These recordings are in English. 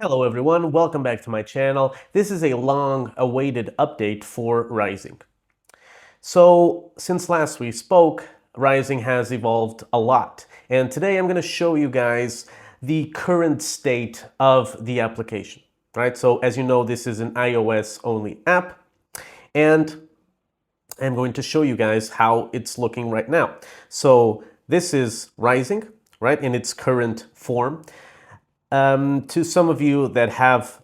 Hello everyone, welcome back to my channel. This is a long-awaited update for Rysing. So, since last we spoke, Rysing has evolved a lot, and today I'm going to show you guys the current state of the application. Right? So, as you know, this is an iOS-only app, and I'm going to show you guys how it's looking right now. So, this is Rysing, right, in its current form. To some of you that have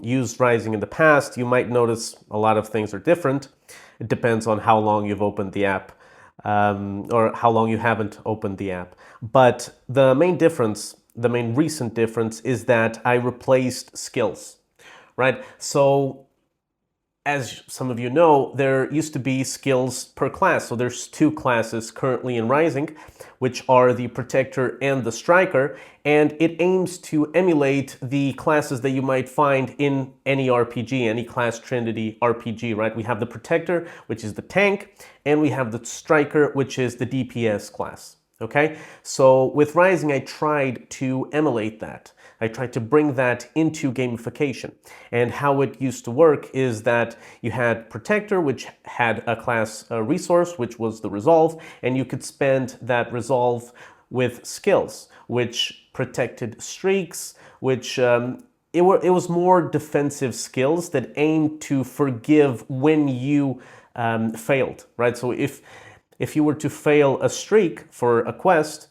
used Rysing in the past, you might notice a lot of things are different. It depends on how long you've opened the app or how long you haven't opened the app. But the main difference, the main recent difference is that I replaced skills, right? So as some of you know, there used to be skills per class. So there's two classes currently in Rysing, which are the Protector and the Striker, and it aims to emulate the classes that you might find in any RPG, any class Trinity RPG, right? We have the Protector, which is the tank, and we have the Striker, which is the DPS class. Okay, so with Rysing, I tried to emulate that. I tried to bring that into gamification. And how it used to work is that you had Protector, which had a class resource, which was the Resolve, and you could spend that Resolve with skills, which protected streaks, which it was more defensive skills that aimed to forgive when you failed, right? So if you were to fail a streak for a quest,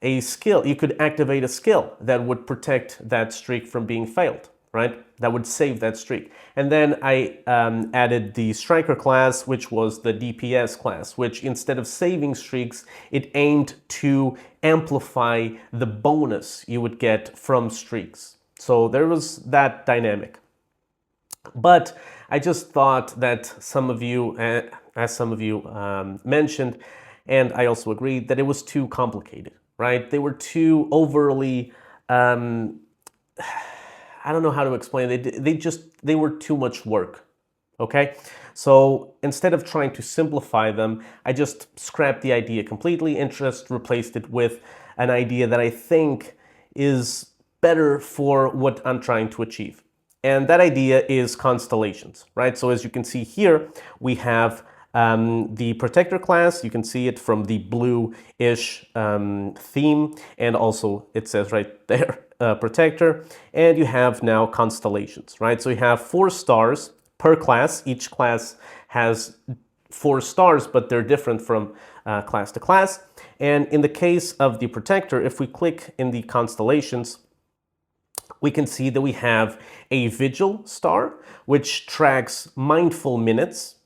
a skill, you could activate a skill that would protect that streak from being failed, right? That would save that streak. And then I added the Striker class, which was the DPS class, which instead of saving streaks, it aimed to amplify the bonus you would get from streaks. So there was that dynamic. But I just thought that some of you, as some of you mentioned, and I also agreed, that it was too complicated, right? They were too overly, I don't know how to explain it. They were too much work, okay? So instead of trying to simplify them, I just scrapped the idea completely and just replaced it with an idea that I think is better for what I'm trying to achieve. And that idea is constellations, right? So as you can see here, we have the Protector class. You can see it from the blue-ish theme, and also it says right there, Protector. And you have now constellations, right? So you have 4 stars per class. Each class has 4 stars, but they're different from class to class. And in the case of the Protector, if we click in the constellations, we can see that we have a Vigil star, which tracks mindful minutes.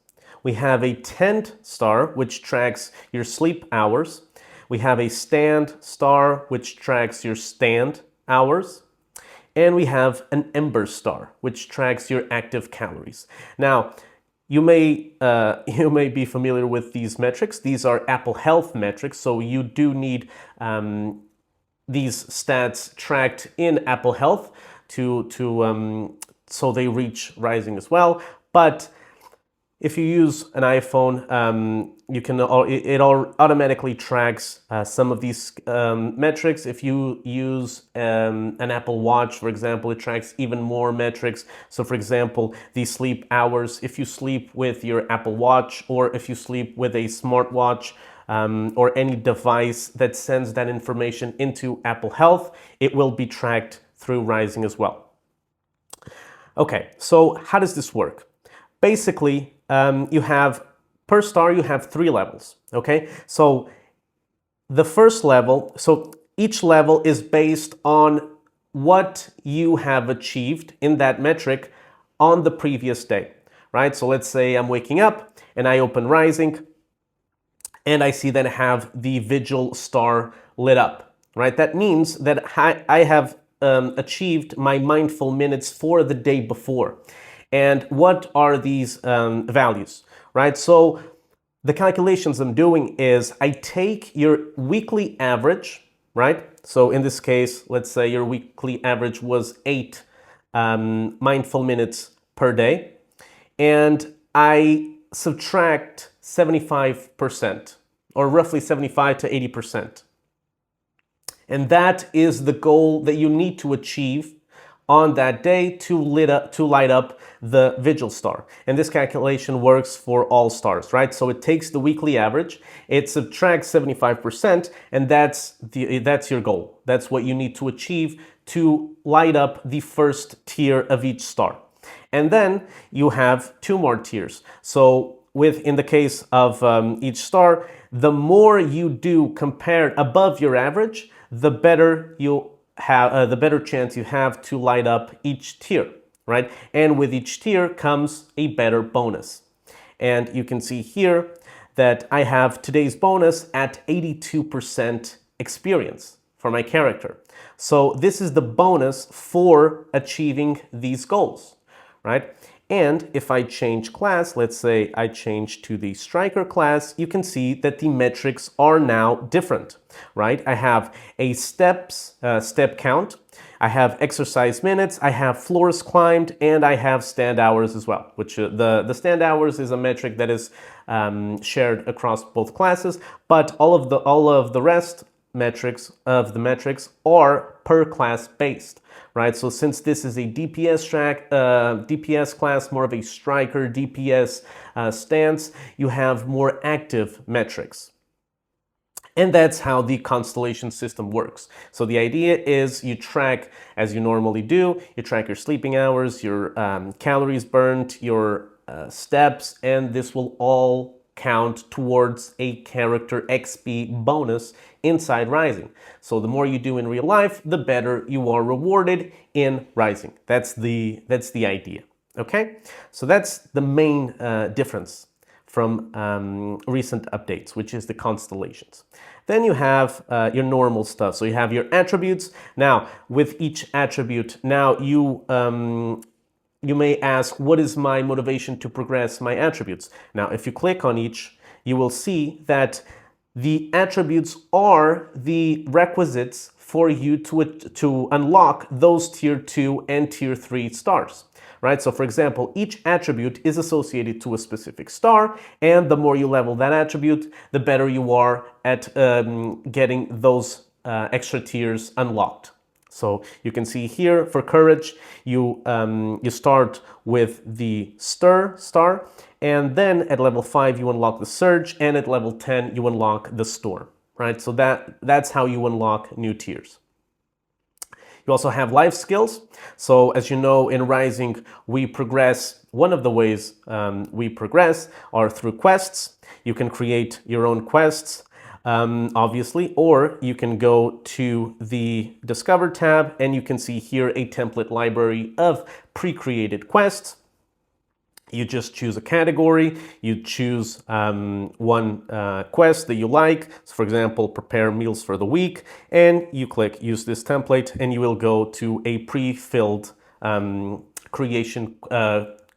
We have a Tent star, which tracks your sleep hours. We have a Stand star, which tracks your stand hours. And we have an Ember star, which tracks your active calories. Now, you may be familiar with these metrics. These are Apple Health metrics, so you do need these stats tracked in Apple Health so they reach Rysing as well. But if you use an iPhone, it automatically tracks some of these metrics. If you use an Apple Watch, for example, it tracks even more metrics. So, for example, the sleep hours. If you sleep with your Apple Watch, or if you sleep with a smartwatch, or any device that sends that information into Apple Health, it will be tracked through Rysing as well. Okay, so how does this work? Basically, per star, you have 3 levels, okay? So the first level, so each level is based on what you have achieved in that metric on the previous day, right? So let's say I'm waking up and I open Rysing, and I see that I have the Vigil star lit up, right? That means that I have achieved my mindful minutes for the day before. And what are these values, right? So the calculations I'm doing is I take your weekly average, right? So in this case, let's say your weekly average was 8 mindful minutes per day, and I subtract 75%, or roughly 75 to 80%. And that is the goal that you need to achieve on that day to light up the vigil star. And this calculation works for all stars, right? So it takes the weekly average, it subtracts 75%, and that's your goal. That's what you need to achieve to light up the first tier of each star. And then you have two more tiers. So in the case of each star, the more you do compared above your average, the better you have, the better chance you have to light up each tier, right? And with each tier comes a better bonus. And you can see here that I have today's bonus at 82% experience for my character. So this is the bonus for achieving these goals, right? And if I change class, let's say I change to the striker class, you can see that the metrics are now different, right? I have a step count, I have exercise minutes, I have floors climbed, and I have stand hours as well, which the stand hours is a metric that is shared across both classes, but all of the rest metrics are per class based, right? So since this is a DPS class, more of a striker DPS stance, you have more active metrics. And that's how the constellation system works. So the idea is you track, as you normally do, you track your sleeping hours, your calories burned, your steps, and this will all count towards a character XP bonus inside Rysing. So the more you do in real life, the better you are rewarded in Rysing. That's the idea. Okay, so that's the main difference from recent updates, which is the constellations. Then you have your normal stuff. So you have your attributes. Now, with each attribute, now you may ask, what is my motivation to progress my attributes? Now, if you click on each, you will see that the attributes are the requisites for you to unlock those tier 2 and tier 3 stars, right? So for example, each attribute is associated to a specific star, and the more you level that attribute, the better you are at getting those extra tiers unlocked. So you can see here for courage, you start with the stir star, and then at level 5 you unlock the surge, and at level 10 you unlock the storm, right? So that's how you unlock new tiers. You also have life skills. So as you know, in Rysing, we progress. One of the ways we progress are through quests. You can create your own quests, obviously, or you can go to the Discover tab and you can see here a template library of pre-created quests. You just choose a category, you choose one quest that you like. So for example, prepare meals for the week, and you click use this template and you will go to a pre-filled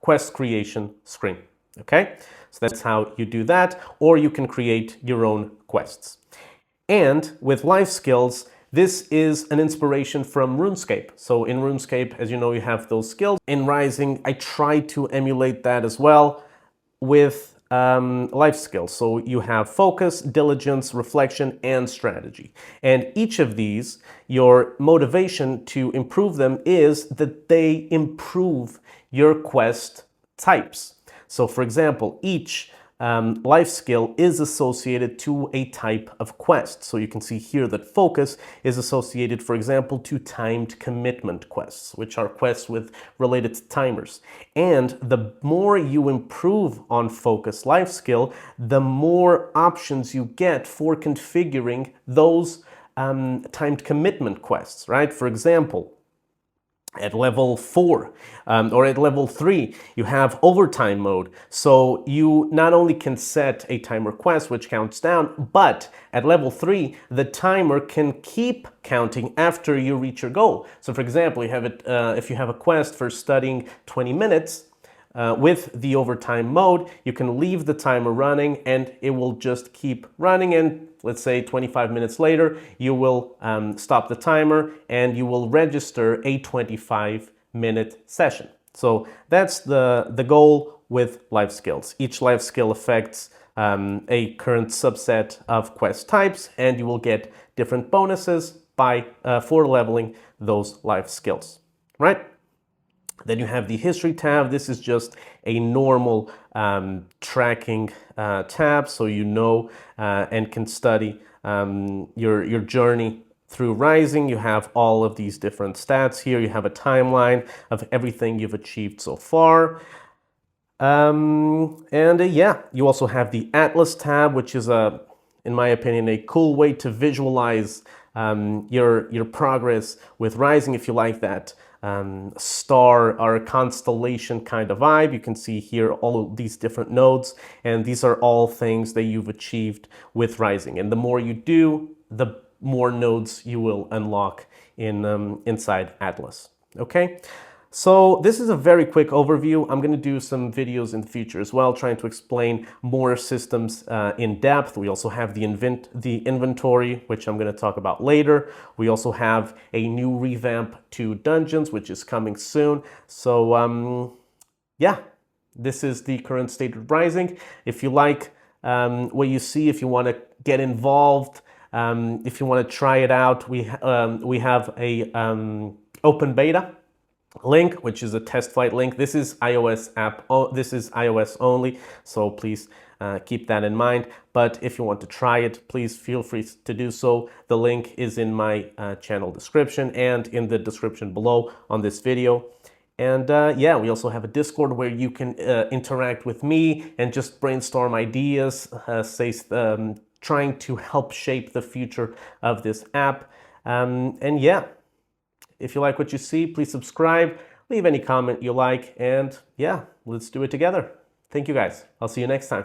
quest creation screen. Okay, so that's how you do that, or you can create your own quests. And with life skills, this is an inspiration from RuneScape. So in RuneScape, as you know, you have those skills. In Rysing, I try to emulate that as well with life skills. So you have focus, diligence, reflection, and strategy. And each of these, your motivation to improve them is that they improve your quest types. So for example, each life skill is associated to a type of quest. So you can see here that focus is associated, for example, to timed commitment quests, which are quests with related timers. And the more you improve on focus life skill, the more options you get for configuring those timed commitment quests, right? For example, at level 4 or at level 3, you have overtime mode. So you not only can set a timer quest, which counts down, but at level 3, the timer can keep counting after you reach your goal. So for example, you have if you have a quest for studying 20 minutes, with the overtime mode, you can leave the timer running and it will just keep running, and let's say 25 minutes later, you will stop the timer and you will register a 25-minute session. So that's the goal with life skills. Each life skill affects a current subset of quest types, and you will get different bonuses for leveling those life skills, right? Then you have the history tab. This is just a normal tracking tab, so you know and can study your journey through Rysing. You have all of these different stats here. You have a timeline of everything you've achieved so far. Yeah, you also have the Atlas tab, which is in my opinion, a cool way to visualize your progress with Rysing. If you like that star or constellation kind of vibe, you can see here all of these different nodes, and these are all things that you've achieved with Rysing. And the more you do, the more nodes you will unlock inside Atlas. Okay. So this is a very quick overview. I'm going to do some videos in the future as well, trying to explain more systems in depth. We also have the inventory, which I'm going to talk about later. We also have a new revamp to Dungeons, which is coming soon. So yeah, this is the current state of Rysing. If you like what you see, if you want to get involved, if you want to try it out, we have a open beta link, which is a test flight link. This is iOS app. This is iOS only, so please keep that in mind. But if you want to try it, please feel free to do so. The link is in my channel description and in the description below on this video. And yeah, we also have a Discord where you can interact with me and just brainstorm ideas, trying to help shape the future of this app. And yeah. If you like what you see, please subscribe, leave any comment you like, and yeah, let's do it together. Thank you guys. I'll see you next time.